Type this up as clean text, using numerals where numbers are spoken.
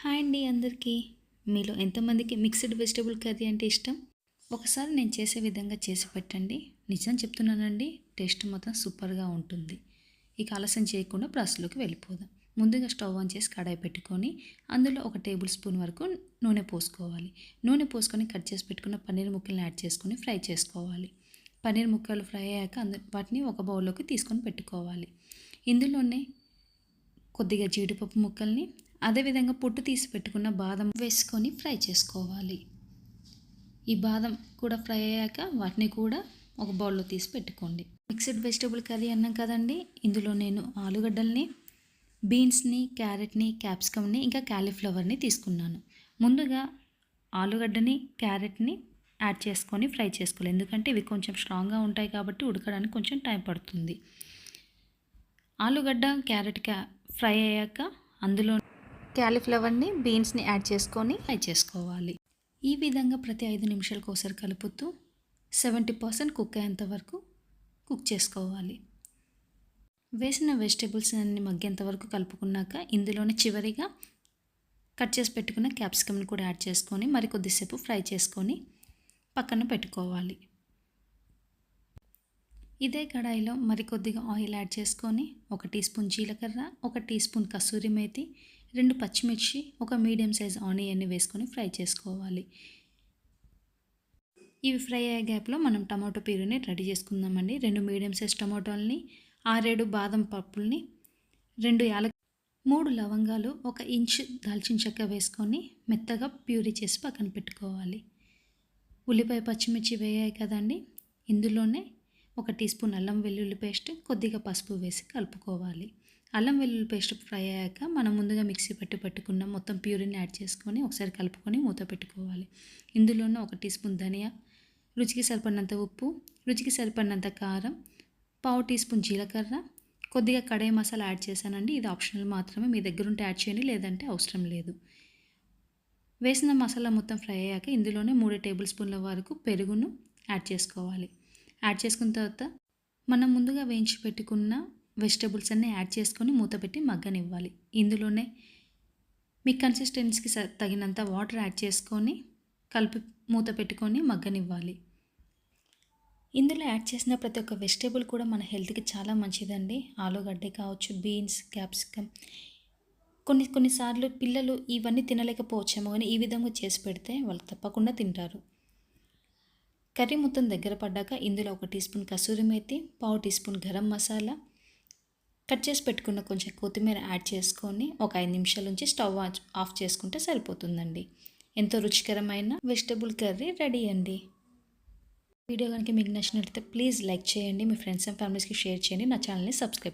Hi అండి అందరికీ. మీలో ఎంతమందికి మిక్స్డ్ వెజిటబుల్ కర్రీ అంటే ఇష్టం? ఒకసారి నేను చేసే విధంగా చేసి పెట్టండి. నిజం చెప్తున్నానండి, టేస్ట్ మాత్రం సూపర్గా ఉంటుంది. ఇక ఆలస్యం చేయకుండా ప్రాసెస్లోకి వెళ్ళిపోదాం. ముందుగా స్టవ్ ఆన్ చేసి కడాయి పెట్టుకొని అందులో 1 టేబుల్ స్పూన్ వరకు నూనె పోసుకోవాలి. నూనె పోసుకొని కట్ చేసి పెట్టుకున్న పన్నీర్ ముక్కల్ని యాడ్ చేసుకొని ఫ్రై చేసుకోవాలి. పన్నీర్ ముక్కలు ఫ్రై అయ్యాక వాటిని ఒక బౌల్లోకి తీసుకొని పెట్టుకోవాలి. ఇందులోనే కొద్దిగా జీడిపప్పు ముక్కల్ని, అదేవిధంగా పొట్టు తీసి పెట్టుకున్న బాదం వేసుకొని ఫ్రై చేసుకోవాలి. ఈ బాదం కూడా ఫ్రై అయ్యాక వాటిని కూడా ఒక బౌల్లో తీసి పెట్టుకోండి. మిక్స్డ్ వెజిటబుల్ కర్రీ అన్నాం కదండి, ఇందులో నేను ఆలుగడ్డల్ని, బీన్స్ని, క్యారెట్ని, క్యాప్సికమ్ని, ఇంకా క్యాలీఫ్లవర్ని తీసుకున్నాను. ముందుగా ఆలుగడ్డని, క్యారెట్ని యాడ్ చేసుకొని ఫ్రై చేసుకోవాలి. ఎందుకంటే ఇవి కొంచెం స్ట్రాంగ్గా ఉంటాయి కాబట్టి ఉడకడానికి కొంచెం టైం పడుతుంది. ఆలుగడ్డ, క్యారెట్ ఫ్రై అయ్యాక అందులో క్యాలీఫ్లవర్ని, బీన్స్ని యాడ్ చేసుకొని ఫ్రై చేసుకోవాలి. ఈ విధంగా ప్రతి 5 నిమిషాలకు ఒకసారి కలుపుతూ 70% కుక్ అయ్యేంత వరకు కుక్ చేసుకోవాలి. వేసిన వెజిటేబుల్స్ అన్ని మగ్గేంత వరకు కలుపుకున్నాక ఇందులోనే చివరిగా కట్ చేసి పెట్టుకున్న క్యాప్సికమ్ని కూడా యాడ్ చేసుకొని మరి కొద్దిసేపు ఫ్రై చేసుకొని పక్కన పెట్టుకోవాలి. ఇదే కడాయిలో మరికొద్దిగా ఆయిల్ యాడ్ చేసుకొని 1 టీ స్పూన్ జీలకర్ర, 1 టీ స్పూన్ కసూరి మేతి, 2 పచ్చిమిర్చి, 1 మీడియం సైజ్ ఆనియన్ని వేసుకొని ఫ్రై చేసుకోవాలి. ఇవి ఫ్రై అయ్యే గ్యాప్లో మనం టమాటో ప్యూరీని రెడీ చేసుకుందామండి. 2 మీడియం సైజ్ టమాటోల్ని, 6-7 బాదం పప్పుల్ని, 2 3 లవంగాలు, 1 ఇంచ్ దాల్చిన చెక్క వేసుకొని మెత్తగా ప్యూరీ చేసి పక్కన పెట్టుకోవాలి. ఉల్లిపాయ, పచ్చిమిర్చి వేయాయి కదండి, ఇందులోనే 1 టీ స్పూన్ అల్లం వెల్లుల్లి పేస్ట్, కొద్దిగా పసుపు వేసి కలుపుకోవాలి. అల్లం వెల్లుల్లి పేస్ట్ ఫ్రై అయ్యాక మనం ముందుగా మిక్సీ పెట్టుకున్న మొత్తం ప్యూరీని యాడ్ చేసుకొని ఒకసారి కలుపుకొని మూత పెట్టుకోవాలి. ఇందులోనే 1 టీ స్పూన్ ధనియా, రుచికి సరిపడినంత ఉప్పు, రుచికి సరిపడినంత కారం, 1/2 టీ స్పూన్ జీలకర్ర, కొద్దిగా కడాయి మసాలా యాడ్ చేశానండి. ఇది ఆప్షనల్ మాత్రమే, మీ దగ్గర ఉంటే యాడ్ చేయండి, లేదంటే అవసరం లేదు. వేసిన మసాలా మొత్తం ఫ్రై అయ్యాక ఇందులోనే 3 టేబుల్ స్పూన్ల వరకు పెరుగును యాడ్ చేసుకోవాలి. యాడ్ చేసుకున్న తర్వాత మనం ముందుగా వేయించి పెట్టుకున్న వెజిటేబుల్స్ అన్నీ యాడ్ చేసుకొని మూత పెట్టి మగ్గనివ్వాలి. ఇందులోనే మీ కన్సిస్టెన్సీకి తగినంత వాటర్ యాడ్ చేసుకొని కలిపి మూత పెట్టుకొని మగ్గనివ్వాలి. ఇందులో యాడ్ చేసిన ప్రతి ఒక్క వెజిటేబుల్ కూడా మన హెల్త్కి చాలా మంచిదండి. ఆలుగడ్డ కావచ్చు, బీన్స్, క్యాప్సికమ్. కొన్నిసార్లు పిల్లలు ఇవన్నీ తినలేకపోవచ్చేమో, కానీ ఈ విధంగా చేసి పెడితే వాళ్ళు తప్పకుండా తింటారు. కర్రీ మొత్తం దగ్గర పడ్డాక ఇందులో 1 teaspoon kasuri methi, 1/2 teaspoon garam masala, cut చేసి పెట్టుకున్న కొంచెం కొత్తిమీర యాడ్ చేసుకొని ఒక 5 నిమిషాల నుంచి స్టవ్ ఆఫ్ చేసుకుంటే సరిపోతుందండి. ఎంతో రుచికరమైన వెజిటబుల్ కర్రీ రెడీ అండి. వీడియో కనుక మీకు నచ్చినట్లయితే ప్లీజ్ లైక్ చేయండి, మీ ఫ్రెండ్స్ అండ్ ఫ్యామిలీస్కి షేర్ చేయండి, నా ఛానల్ని సబ్స్క్రైబ్